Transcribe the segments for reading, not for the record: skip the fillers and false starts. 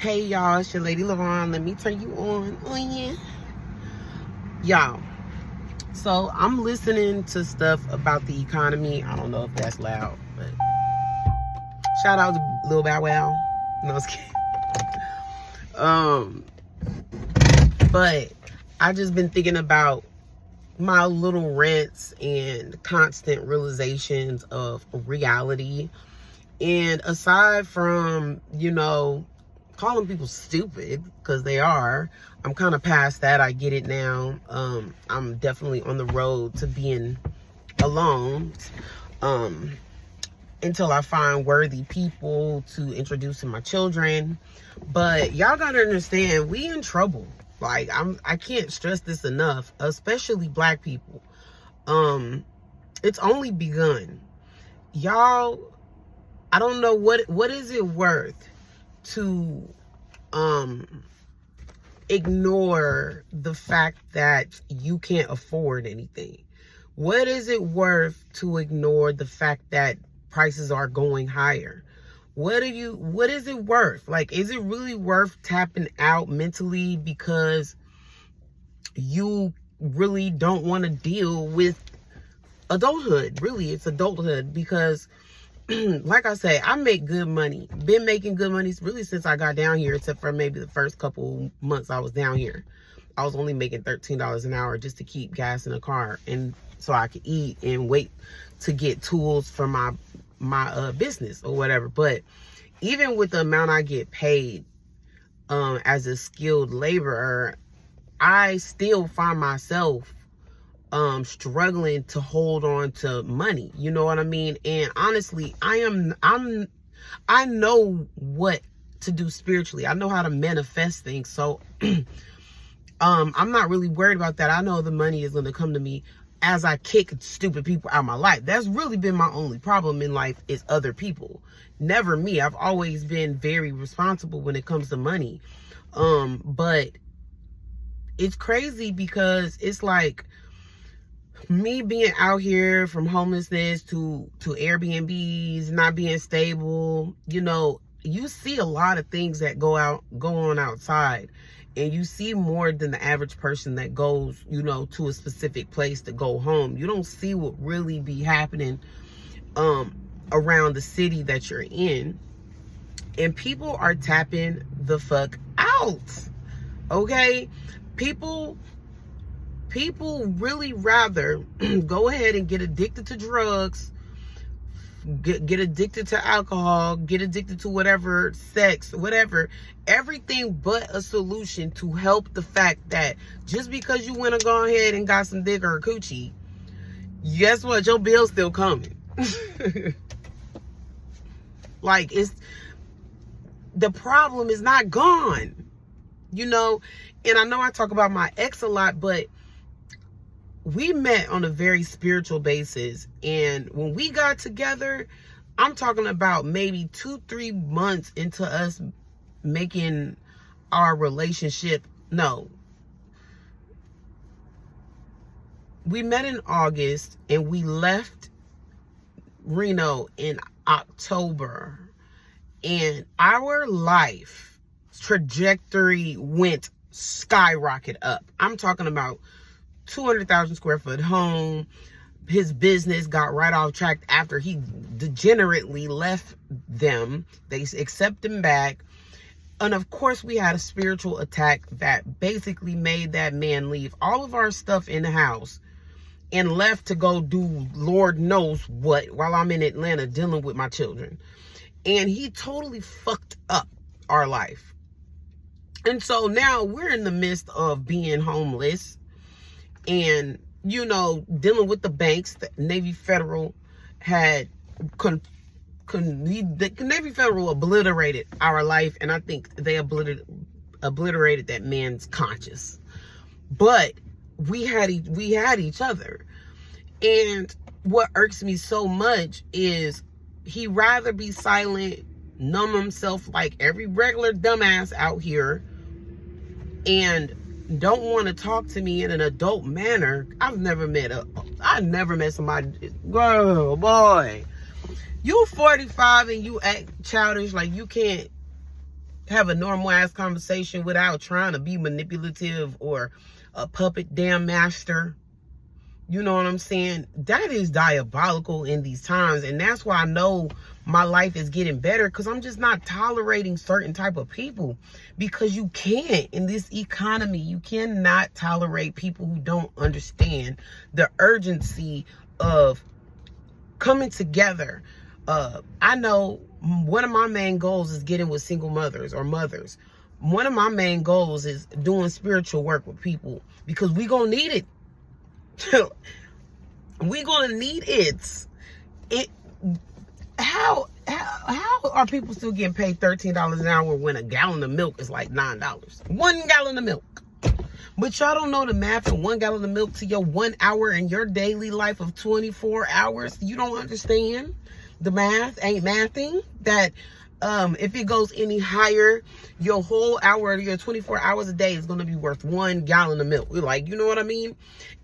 Hey y'all, it's your lady LaVon. Let me turn you on. Oh yeah. Y'all, so I'm listening to stuff about the economy. I don't know if that's loud, but shout out to Lil Bow Wow. No, I was kidding. But I just been thinking about my little rants and constant realizations of reality. And aside from, calling people stupid, because they are, I'm kind of past that. I get it now. I'm definitely on the road to being alone until I find worthy people to introduce to my children. But y'all gotta understand, we in trouble. Like, I can't stress this enough, especially black people. It's only begun. Y'all, I don't know what is it worth to ignore the fact that you can't afford anything. What is it worth to ignore the fact that prices are going higher? What is it worth? Like, is it really worth tapping out mentally because you really don't want to deal with adulthood? Really, it's adulthood, because like I say, I make good money. Been making good money really since I got down here, except for maybe the first couple months I was down here. I was only making $13 an hour just to keep gas in the car, and so I could eat and wait to get tools for my business or whatever. But even with the amount I get paid as a skilled laborer, I still find myself struggling to hold on to money. You know what I mean? And honestly, I know what to do spiritually. I know how to manifest things. So I'm not really worried about that. I know the money is going to come to me as I kick stupid people out of my life. That's really been my only problem in life, is other people, never me. I've always been very responsible when it comes to money. But it's crazy because it's like, me being out here from homelessness to Airbnbs, not being stable, you see a lot of things that go on outside, and you see more than the average person that goes, to a specific place to go home. You don't see what really be happening around the city that you're in, and people are tapping the fuck out. Okay, people really rather go ahead and get addicted to drugs, get addicted to alcohol, get addicted to whatever, sex, whatever, everything but a solution to help the fact that just because you went and go ahead and got some dick or a coochie, guess what? Your bill's still coming. Like, the problem is not gone, and I know I talk about my ex a lot, but we met on a very spiritual basis. And when we got together, I'm talking about maybe 2-3 months into us making our relationship. No. We met in August and we left Reno in October. And our life trajectory went skyrocket up. I'm talking about 200,000 square foot home. His business got right off track after he degenerately left them. They accept him back. And of course, we had a spiritual attack that basically made that man leave all of our stuff in the house and left to go do Lord knows what while I'm in Atlanta dealing with my children. And he totally fucked up our life. And so now we're in the midst of being homeless and, dealing with the banks. The Navy Federal had, the Navy Federal obliterated our life, and I think they obliterated that man's conscience. But we had each other. And what irks me so much is he rather be silent, numb himself like every regular dumbass out here, and don't want to talk to me in an adult manner. I've never met somebody, girl, boy, you 45 and you act childish like you can't have a normal ass conversation without trying to be manipulative or a puppet damn master. You know what I'm saying? That is diabolical in these times. And that's why I know my life is getting better, because I'm just not tolerating certain type of people. Because you can't in this economy. You cannot tolerate people who don't understand the urgency of coming together. I know one of my main goals is getting with single mothers or mothers. One of my main goals is doing spiritual work with people, because we gonna need it. We're gonna need it. How are people still getting paid $13 an hour when a gallon of milk is like $9? 1 gallon of milk. But y'all don't know the math of 1 gallon of milk to your 1 hour in your daily life of 24 hours. You don't understand the math. Ain't mathing that if it goes any higher, your whole hour, your 24 hours a day is going to be worth 1 gallon of milk. Like, you know what I mean?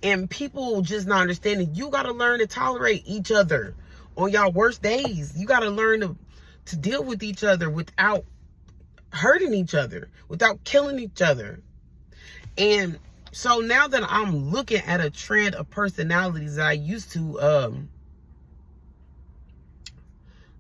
And people just not understanding. You got to learn to tolerate each other on y'all worst days. You got to learn to deal with each other without hurting each other, without killing each other. And so now that I'm looking at a trend of personalities that I used to,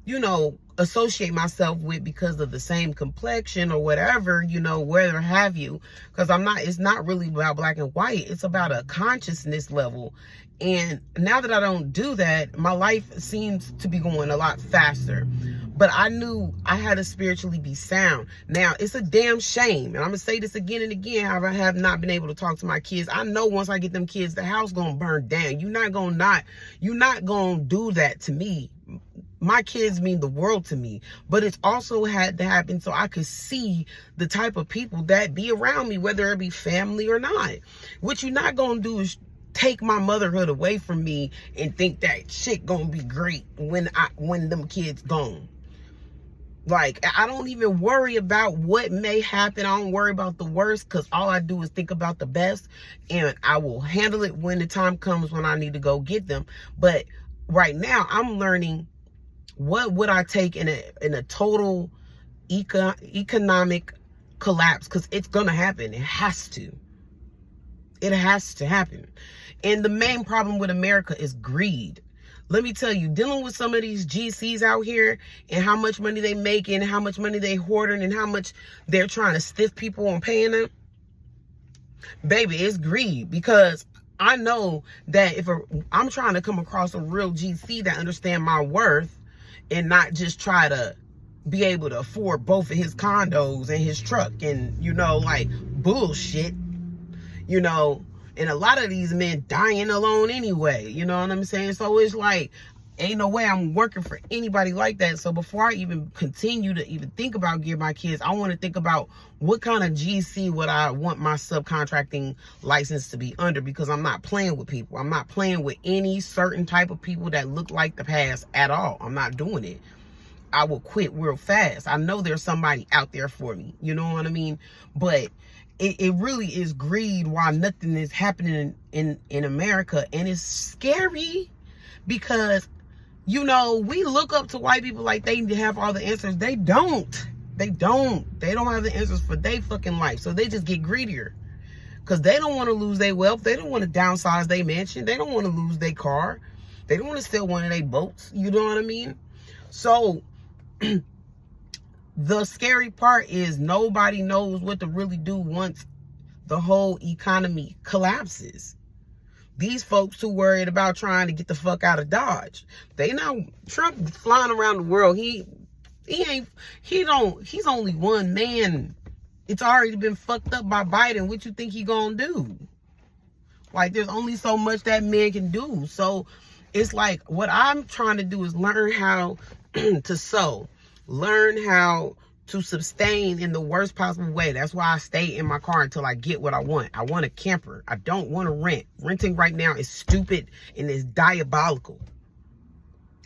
you know, associate myself with because of the same complexion or whatever, you know, whether have you, because it's not really about black and white. It's about a consciousness level. And now that I don't do that, my life seems to be going a lot faster. But I knew I had to spiritually be sound. Now, it's a damn shame, and I'm going to say this again and again, how I have not been able to talk to my kids. I know once I get them kids, the house going to burn down. You're not going to do that to me. My kids mean the world to me, but it's also had to happen so I could see the type of people that be around me, whether it be family or not. What you're not going to do is take my motherhood away from me and think that shit gonna be great when them kids gone. Like, I don't even worry about what may happen. I don't worry about the worst, because all I do is think about the best, and I will handle it when the time comes when I need to go get them. But right now, I'm learning what would I take in a total economic collapse, because it's gonna happen. It has to. It has to happen. And the main problem with America is greed. Let me tell you, dealing with some of these GCs out here and how much money they make and how much money they hoarding and how much they're trying to stiff people on paying them, baby, it's greed. Because I know that if I'm trying to come across a real GC that understand my worth and not just try to be able to afford both of his condos and his truck and, you know, like bullshit, you know. And a lot of these men dying alone anyway, you know what I'm saying? So it's like, ain't no way I'm working for anybody like that. So before I even continue to even think about getting my kids, I want to think about what kind of GC would I want my subcontracting license to be under, because I'm not playing with people. I'm not playing with any certain type of people that look like the past at all. I'm not doing it. I will quit real fast. I know there's somebody out there for me. You know what I mean? But it really is greed why nothing is happening in America. And it's scary because, you know, we look up to white people like they have all the answers. They don't. They don't have the answers for their fucking life. So they just get greedier because they don't want to lose their wealth. They don't want to downsize their mansion. They don't want to lose their car. They don't want to steal one of their boats. You know what I mean? So the scary part is nobody knows what to really do once the whole economy collapses. These folks who worried about trying to get the fuck out of Dodge. Trump flying around the world. He's only one man. It's already been fucked up by Biden. What you think he gonna do? Like, there's only so much that man can do. So it's like, what I'm trying to do is learn how to sow. Learn how to sustain in the worst possible way. That's why I stay in my car until I get what I want. I want a camper. I don't want to rent. Renting right now is stupid and it's diabolical.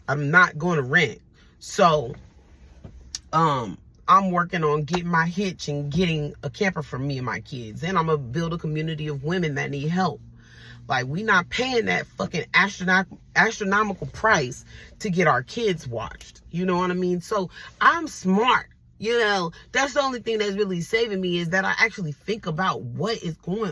I'm not going to rent. So, I'm working on getting my hitch and getting a camper for me and my kids. And I'm going to build a community of women that need help. Like, we not paying that fucking astronomical price to get our kids watched. You know what I mean? So I'm smart. You know, that's the only thing that's really saving me, is that I actually think about what is going